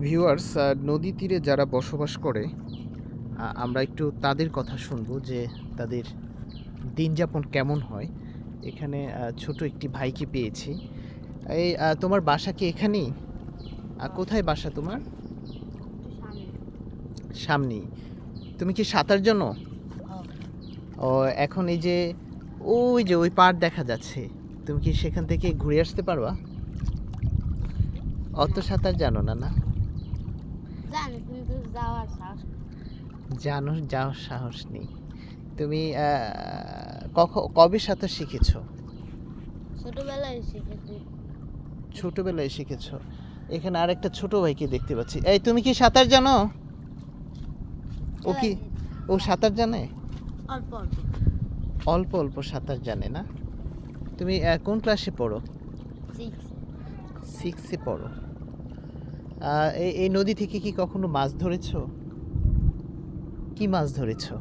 Viewers, নদী তীরে যারা বসবাস করে আমরা একটু তাদের কথা শুনবো যে তাদের দিনযাপন কেমন হয়। এখানে ছোট একটি ভাইকে পেয়েছি। এই তোমার বাসা কি এখানেই? কোথায় বাসা তোমার? সামনেই। তুমি কি সাঁতার জানো? ও, এখন এই যে ওই পাড় দেখা যাচ্ছে, তুমি কি সেখান থেকে ঘুরে আসতে পারবা? অত সাঁতার জানো না? না জানি, কিন্তু যাওয়ার সাহস নেই। তুমি কবে সাঁতার শিখেছো? ছোটবেলায় শিখেছো। এখানে আরেকটা ছোট ভাইকে দেখতে পাচ্ছি। এই, তুমি কি সাঁতার জানো? ও সাঁতার জানে? অল্প অল্প। অল্প অল্প সাঁতার জানে না? তুমি কোন ক্লাসে পড়ো? 6-এ পড়ো। এই নদী থেকে কি কখনো মাছ ধরেছো? কি মাছ ধরেছো?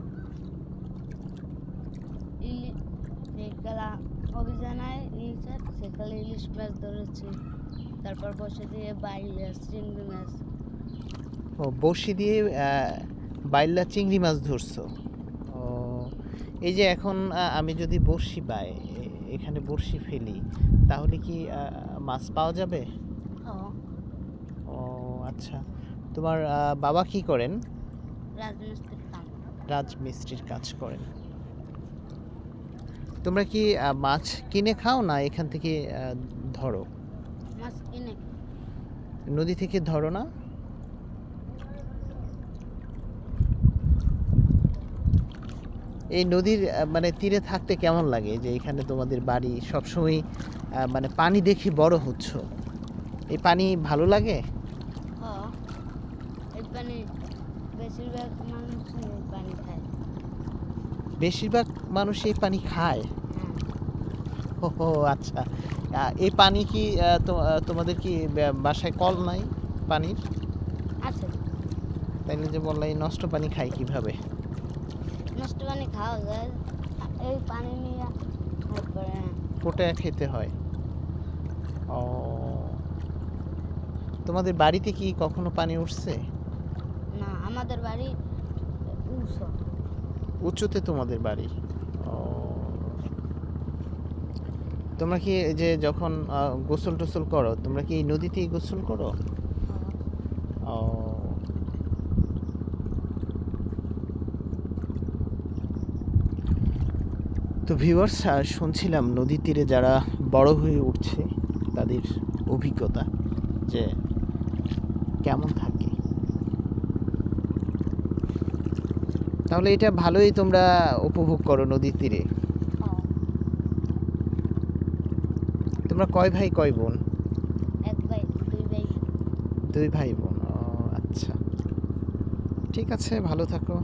সেকালে ইলিশ মাছ ধরেছি, তারপর বসে দিয়ে বাইলা চিংড়ি মাছ। বড়শি দিয়ে বাইলা চিংড়ি মাছ ধরছো? ও, এই যে এখন আমি যদি বড়শি পাই, এখানে বড়শি ফেলি, তাহলে কি মাছ পাওয়া যাবে? ও আচ্ছা। তোমার বাবা কি করেন? রাজমিস্ত্রির কাজ করেন। তোমরা কি মাছ কিনে খাও না এখান থেকে ধরো? মাছ কিনে। নদী থেকে ধরো না? এই নদীর মানে তীরে থাকতে কেমন লাগে? যে এখানে তোমাদের বাড়ি, সবসময় মানে পানি দেখি বড় হচ্ছ, এই পানি ভালো লাগে? এই পানি বেশিরভাগ মানুষ এই পানি খায়। বেশিরভাগ মানুষ এই পানি খায়? ও আচ্ছা। এই পানি কি তোমাদের কি বাসায় কল নাই পানির? আছে। তাইলে যে বললাই নষ্ট পানি খায় কিভাবে? নষ্ট পানি খাওয়া যায়, এই পানি নিয়ে পোটা খেতে হয়। ও, তোমাদের বাড়িতে কি কখনো পানি উঠছে? না, আমাদের বাড়ি উঁচুতে তোমাদের বাড়ি? ও, তোমরা কি যে যখন গোসল টোসল করো, তোমরা কি এই নদীতেই গোসল করো? ও, তো ভিউয়ার্স, শুনছিলাম নদী তীরে যারা বড় হয়ে উঠছে তাদের অভিজ্ঞতা যে কেমন থাকে। তাহলে এটা ভালোই তোমরা উপভোগ করো নদীর তীরে। তোমরা কয় ভাই কয় বোন? এক ভাই, দুই ভাই। 2 ভাই বোন। ও আচ্ছা, ঠিক আছে, ভালো থাকো।